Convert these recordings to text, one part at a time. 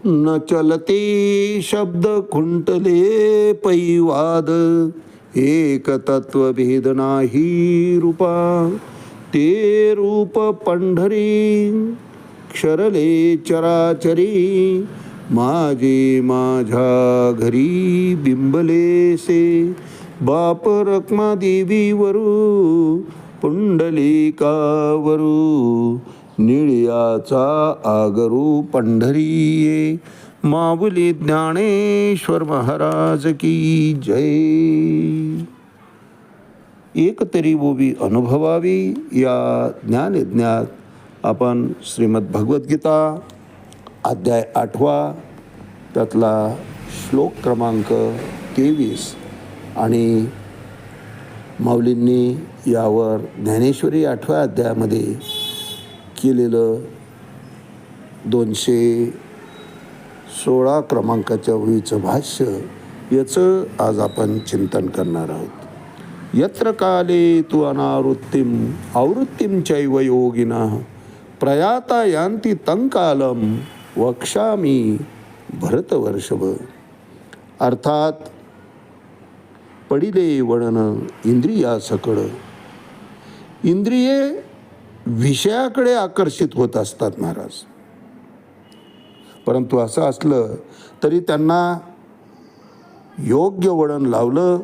न चलते शब्द खुंटले पैवाद, एक तत्व भेद नाही रूपा, ते रूप पंढरी क्षरले चराचरी, माझे माझ्या घरी बिंबलेसे, बाप रखमा देवीवरू पुंडलिकावरू, निळ्याचा आगरू पंढरीये, माऊली ज्ञानेश्वर महाराज की जय. एक तरी ओवी अनुभवावी या ज्ञानयज्ञात आपण श्रीमद भगवद्गीता अध्याय 8 त्यातला श्लोक क्रमांक 23 आणि माऊलींनी यावर ज्ञानेश्वरी 8व्या अध्यायामध्ये केलेलं 216 क्रमांकाच्या ओळीचं भाष्य याचं आज आपण चिंतन करणार आहोत. यत्र काले तु अनावृत्तिम आवृत्तिम चैव योगिनः प्रयाता यान्ति तं कालम वक्ष्यामि भरतवर्षभ. अर्थात पडिले वळण इंद्रिया सकळ, इंद्रिये विषयाकडे आकर्षित होत असतात महाराज. परंतु असं असलं तरी त्यांना योग्य वळण लावलं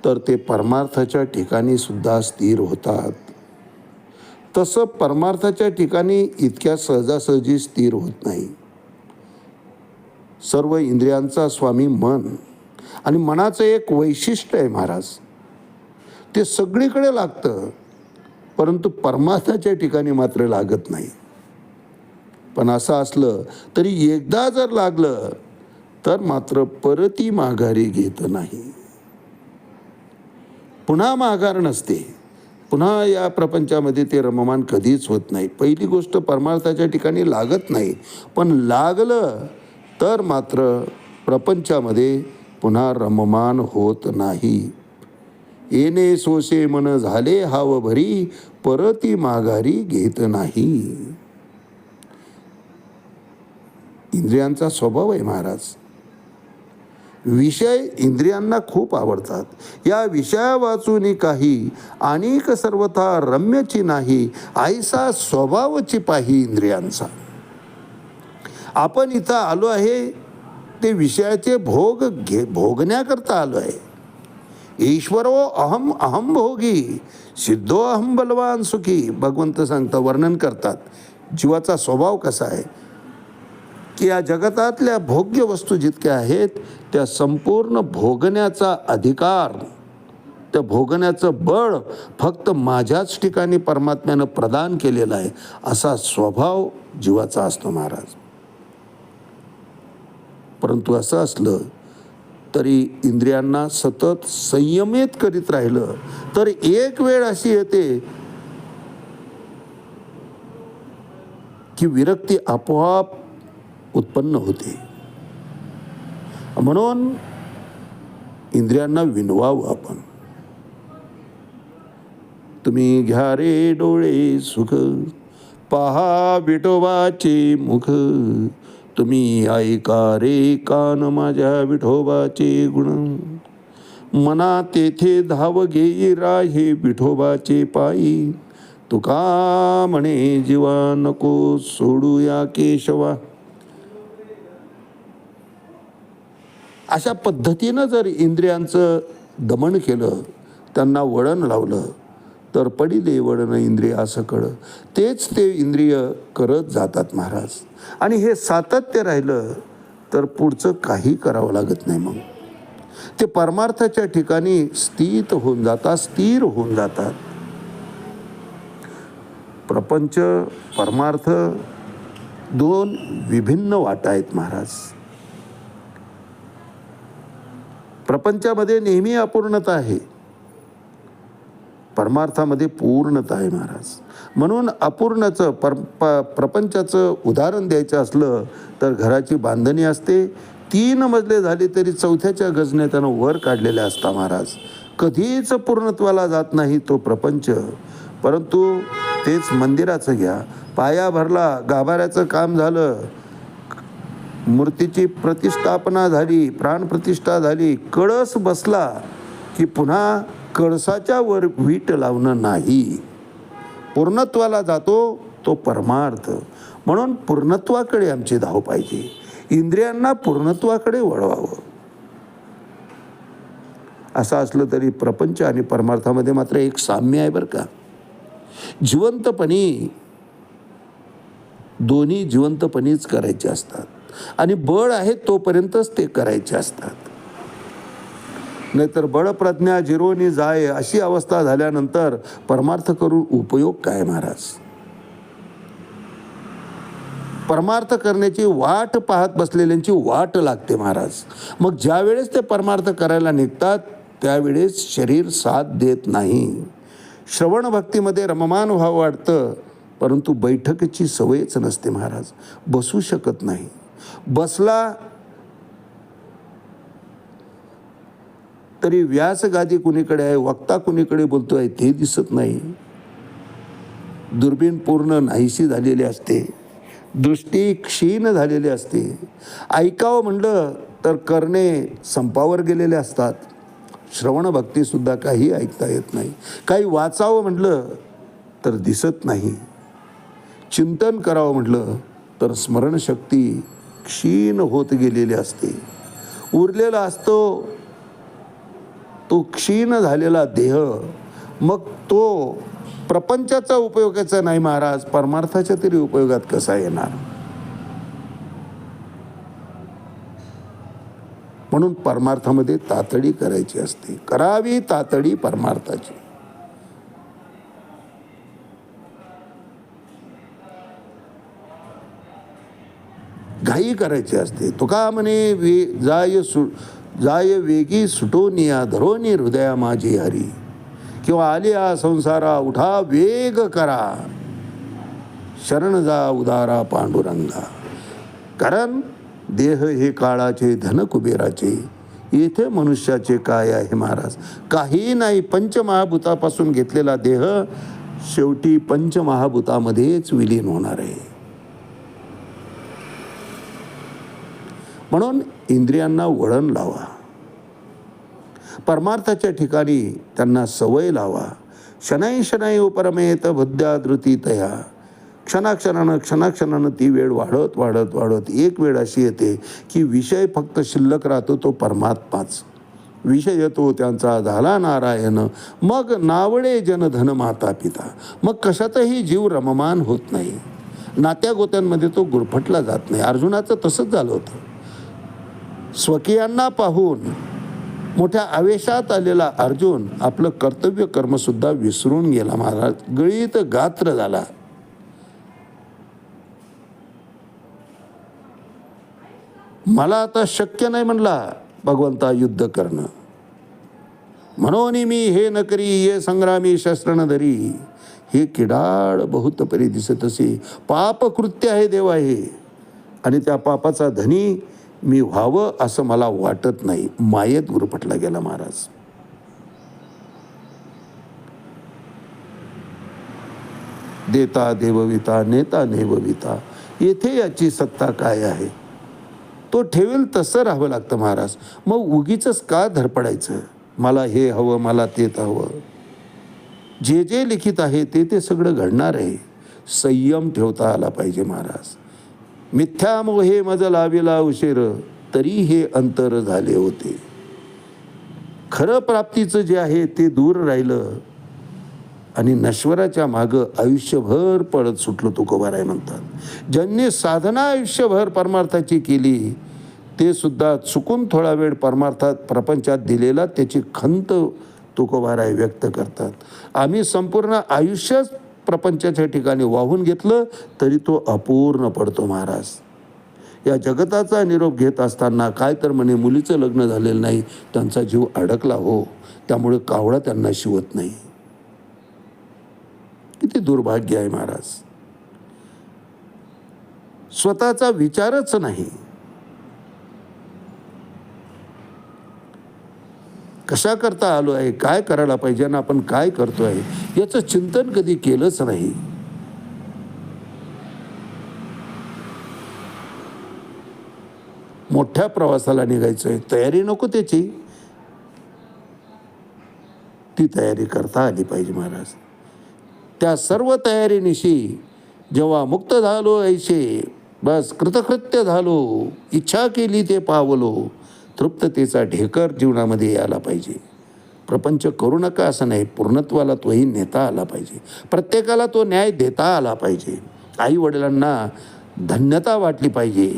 तर ते परमार्थाच्या ठिकाणी सुद्धा स्थिर होतात. तसं परमार्थाच्या ठिकाणी इतक्या सहजासहजी स्थिर होत नाही. सर्व इंद्रियांचा स्वामी मन आणि मनाचं एक वैशिष्ट्य आहे महाराज, ते सगळीकडे लागतं परंतु परमार्थाच्या ठिकाणी मात्र लागत नाही. पण असं असलं तरी एकदा जर लागलं तर मात्र परती माघारी घेत नाही. पुन्हा माघार नसते. पुन्हा या प्रपंचामध्ये ते रममान कधीच होत नाही. पहिली गोष्ट परमार्थाच्या ठिकाणी लागत नाही, पण लागलं तर मात्र प्रपंचामध्ये पुन्हा रममान होत नाही. येणे सोसे मन झाले हाव भरी, परती माघारी घेत नाही. इंद्रियांचा स्वभाव आहे महाराज. विषय इंद्रियांना खूप आवडतात. या विषया वाचून काही अनेक सर्वथा रम्यची नाही, ऐसा स्वभावची पाही इंद्रियांचा. आपण इथं आलो आहे ते विषयाचे भोगण्याकरता आलो आहे. ईश्वरो अहम अहम भोगी सिद्धो अहम बलवान सुखी. भगवंत सांगतात, वर्णन करतात जीवाचा स्वभाव कसा आहे की या जगतातल्या भोग्य वस्तू जितक्या आहेत त्या संपूर्ण भोगण्याचा अधिकार, त्या भोगण्याचं बळ फक्त माझ्याच ठिकाणी परमात्म्यानं प्रदान केलेला आहे, असा स्वभाव जीवाचा असतो महाराज. परंतु असं असलं तरी इंद्रियांना सतत संयमित करीत राहिलं तर एक वेळ अशी येते की विरक्ती आपोआप उत्पन्न होते. म्हणून इंद्रियांना विनवावं आपण. तुम्ही घ्या रे डोळे सुख, पहा विठोबाचे मुख, तुम्ही ऐका रे कान माझ्या विठोबाचे गुण, मना तेथे धाव घेई राहे विठोबाचे पायी, तुका म्हणे जीवा नको सोडू या केशवा. अशा पद्धतीनं जर इंद्रियांचं दमन केलं, त्यांना वळण लावलं तर पडिले वळण इंद्रिया सकळ, तेच ते इंद्रिय करत जातात महाराज. आणि हे सातत्य राहिलं तर पुढचं काही करावं लागत नाही. मग ते परमार्थाच्या ठिकाणी स्थित होऊन जातात, स्थिर होऊन जातात. प्रपंच परमार्थ दोन विभिन्न वाटा आहेत महाराज. प्रपंचामध्ये नेहमी अपूर्णता आहे, परमार्थामध्ये पूर्णता आहे महाराज. म्हणून अपूर्णाचं प्रपंचाचं उदाहरण द्यायचं असलं तर घराची बांधणी असते, 3 मजले झाले तरी 4थ्या गजने त्यानं वर काढलेले असता महाराज. कधीच पूर्णत्वाला जात नाही तो प्रपंच. परंतु तेच मंदिराचं घ्या, पाया भरला, गाभाऱ्याचं काम झालं, मूर्तीची प्रतिष्ठापना झाली, प्राणप्रतिष्ठा झाली, कळस बसला की पुन्हा कळसाच्या वर वीट लावणं नाही. पूर्णत्वाला जातो तो परमार्थ. म्हणून पूर्णत्वाकडे आमची धाव पाहिजे. इंद्रियांना पूर्णत्वाकडे वळवावं. असं असलं तरी प्रपंच आणि परमार्थामध्ये मात्र एक साम्य आहे बरं का. जिवंतपणी दोन्ही जिवंतपणीच करायचे असतात आणि बळ आहे तोपर्यंतच ते करायचे असतात. नाहीतर बळप्रज्ञा जिरोनी जाय अशी अवस्था झाल्यानंतर परमार्थ करून उपयोग काय महाराज. परमार्थ करण्याची वाट पाहत बसलेल्यांची वाट लागते महाराज. मग ज्या वेळेस ते परमार्थ करायला निघतात त्यावेळेस शरीर साथ देत नाही. श्रवण भक्तीमध्ये रममान व्हावं वाटतं, परंतु बैठकीची सवयच नसते महाराज. बसू शकत नाही. बसला तरी व्यासगादी कुणीकडे आहे, वक्ता कुणीकडे बोलतोय ते दिसत नाही. दुर्बीण पूर्ण नाहीशी झालेली असते, दृष्टी क्षीण झालेली असते. ऐकावं म्हणलं तर करणे संपावर गेलेले असतात. श्रवण भक्तीसुद्धा काही ऐकता येत नाही. काही वाचावं म्हटलं तर दिसत नाही. चिंतन करावं म्हटलं तर स्मरणशक्ती क्षीण होत गेलेली असते. उरलेला असतो तो क्षीण झालेला देह. मग तो प्रपंचाचा उपयोगाचा नाही महाराज, परमार्थाच्या तरी उपयोगात कसा येणार. म्हणून परमार्थामध्ये तातडी करायची असते. करावी तातडी परमार्थाची. घाई करायची असते. तुका म्हणे जाय वेगी सुटोनिया धरोनी हृदया माझी हरी, किंवा आलिया संसारा उठा वेग करा, शरण जा उदारा पांडुरंगा. कारण देह हे काळाचे धन कुबेराचे, येथे मनुष्याचे काय आहे महाराज. काही नाही. पंचमहाभूतापासून घेतलेला देह शेवटी पंचमहाभूतामध्येच विलीन होणार आहे. म्हणून इंद्रियांना वळण लावा. परमार्थाच्या ठिकाणी त्यांना सवय लावा. शनै शनै उपरमेत बुद्ध्या धृती तया. क्षणाक्षणानं ती वेळ वाढत वाढत वाढत एक वेळ अशी येते की विषय फक्त शिल्लक राहतो तो परमात्माच. विषय तो त्यांचा झाला नारायण, मग नावडे जनधन माता पिता. मग कशातही जीव रममान होत नाही. नात्या गोत्यांमध्ये तो गुरफटला जात नाही. अर्जुनाचं तसंच झालं होतं. स्वकीयांना पाहून मोठ्या आवेशात आलेला अर्जुन आपलं कर्तव्य कर्मसुद्धा विसरून गेला महाराज. गळीत गात्र झाला. मला आता शक्य नाही म्हणला भगवंता युद्ध करणं. म्हणून मी हे न करी ये संग्रामी शस्त्र न धरी. हे किडाळ बहुत परी दिसत असे. पापकृत्य आहे देवा हे, आणि त्या पापाचा धनी मी व्हावं असं मला वाटत नाही. मायेत गुरफटला गेला महाराज. देता देवविता नेता नेवविता. येथे याची सत्ता काय आहे. तो ठेवेल तसं राहावं लागतं महाराज. मग उगीचच का धडपडायचं. मला हे हवं, मला ते हवं. जे जे लिखित आहे ते ते सगळं घडणार आहे. संयम ठेवता आला पाहिजे महाराज. मिथ्या मोहे मज लाविला उशीर, तरी हे अंतर झाले होते. खरं प्राप्तीचं जे आहे ते दूर राहिलं आणि नश्वराच्या मागं आयुष्यभर पळत सुटलो तुकोबाराय म्हणतात. ज्यांनी साधना आयुष्यभर परमार्थाची केली ते सुद्धा चुकून थोडा वेळ परमार्थात प्रपंचात दिलेला त्याची खंत तुकोबाराय व्यक्त करतात. आम्ही संपूर्ण आयुष्यच प्रपंचाच्या ठिकाणी वाहून घेतलं तरी तो अपूर्ण पडतो महाराज. या जगताचा निरोप घेत असताना काय तर म्हणे मुलीचं लग्न झालेलं नाही, त्यांचा जीव अडकला हो, त्यामुळे कावळा त्यांना शिवत नाही. किती दुर्भाग्य आहे महाराज. स्वतःचा विचारच नाही. कशा करता आलो आहे, काय करायला पाहिजे आणि आपण काय करतो आहे याचं चिंतन कधी केलंच नाही. मोठ्या प्रवासाला निघायचं आहे, तयारी नको त्याची, ती तयारी करता आली पाहिजे महाराज. त्या सर्व तयारीनिशी जेव्हा मुक्त झालो ऐशे, बस कृतकृत्य झालो, इच्छा केली ते पावलो, तृप्ततेचा ढेकर जीवनामध्ये यायला पाहिजे. प्रपंच करू नका असं नाही, पूर्णत्वाला तोही नेता आला पाहिजे, प्रत्येकाला तो न्याय देता आला पाहिजे. आई वडिलांना धन्यता वाटली पाहिजे.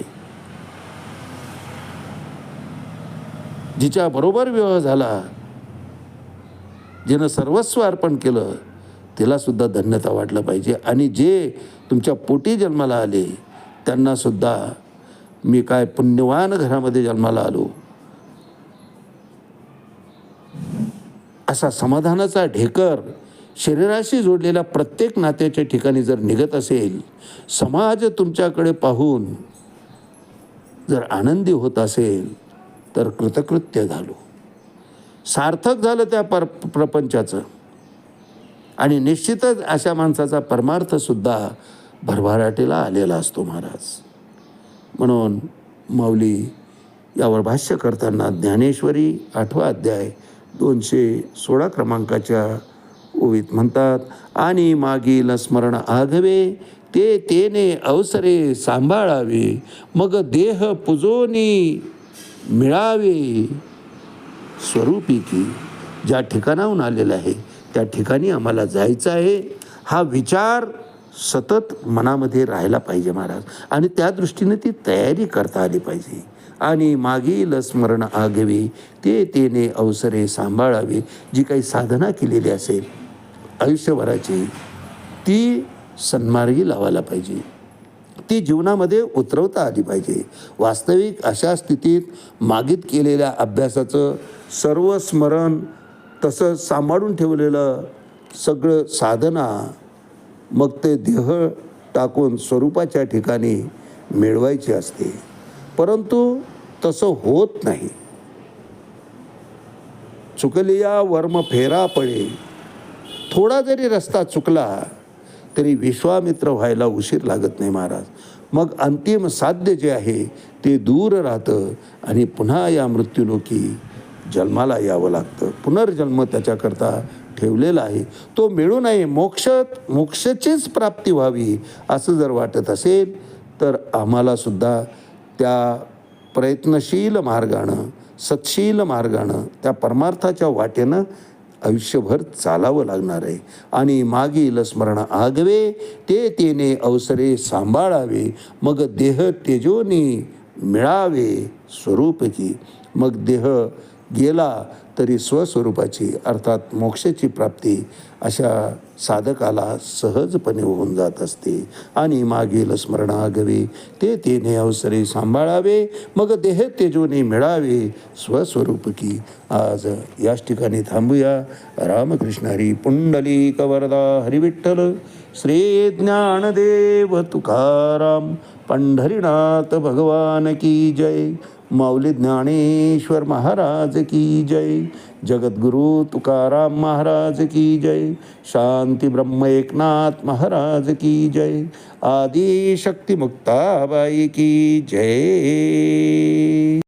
जिच्या बरोबर विवाह झाला, जिनं सर्वस्व अर्पण केलं, तिलासुद्धा धन्यता वाटलं पाहिजे. आणि जे तुमच्या पोटी जन्माला आले त्यांनासुद्धा मी काय पुण्यवान घरामध्ये जन्माला आलो असा समाधानाचा ढेकर शरीराशी जोडलेल्या प्रत्येक नात्याच्या ठिकाणी जर निघत असेल, समाज तुमच्याकडे पाहून जर आनंदी होत असेल, तर कृतकृत्य झालो, सार्थक झालं त्या प्रपंचाचं. आणि निश्चितच अशा माणसाचा परमार्थसुद्धा भरभराटीला आलेला असतो महाराज. म्हणून माऊली यावर भाष्य करताना ज्ञानेश्वरी 8वा अध्याय 216 क्रमांकाच्या ओवीत म्हणतात, आणि मागील स्मरण आघवे ते तेने अवसरे सांभाळावे, मग देह पुजोनी मिळावे स्वरूपी की. ज्या ठिकाणाहून आलेलं आहे त्या ठिकाणी आम्हाला जायचं आहे, हा विचार सतत मनामध्ये राहायला पाहिजे महाराज. आणि त्या दृष्टीने ती तयारी करता आली पाहिजे. आणि मागील स्मरण आघवे ते तेने अवसरे सांभाळावे, जी काही साधना केलेली असेल आयुष्यभराची, ती सन्मार्गी लावायला पाहिजे, ती जीवनामध्ये उतरवता आली पाहिजे. वास्तविक अशा स्थितीत मागीत केलेल्या अभ्यासाचं सर्व स्मरण, तसं सांभाळून ठेवलेलं सगळं साधना, मग ते देह टाकून स्वरूपाच्या ठिकाणी मिळवायची असते. परंतु तसं होत नाही. चुकलिया वर्म फेरा पडे, थोडा जरी रस्ता चुकला तरी विश्वामित्र व्हायला उशीर लागत नाही महाराज. मग अंतिम साध्य जे आहे ते दूर राहतं आणि पुन्हा या मृत्यूलोकी जन्माला यावं लागतं. पुनर्जन्म त्याच्याकरता ठेवलेला आहे, तो मिळू नये, मोक्षाचीच प्राप्ती व्हावी असं जर वाटत असेल तर आम्हालासुद्धा त्या प्रयत्नशील मार्गानं, सत्शील मार्गानं, त्या परमार्थाच्या वाटेनं आयुष्यभर चालावं लागणार आहे. आणि मागील स्मरण आगवे ते तेने अवसरे सांभाळावे, मग देह तेजोनी मिळावे स्वरूपकी. मग देह गेला तरी स्वस्वरूपाची अर्थात मोक्षाची प्राप्ती अशा साधकाला सहजपणे होऊन जात असते. आणि मागील स्मरण आगवे ते तेने अवसरे सांभाळावे, मग देह तेजोने मिळावे स्वस्वरूपकी. आज याच ठिकाणी थांबूया. रामकृष्ण हरी. पुंडलिक वरदा हरिविठ्ठल. श्री ज्ञानदेव तुकाराम पंढरीनाथ भगवान की जय. माऊली ज्ञानेश्वर महाराज की जय. जगद्गुरु तुकाराम महाराज की जय. शांती ब्रह्म एकनाथ महाराज की जय. आदिशक्ती मुक्ताबाई की जय.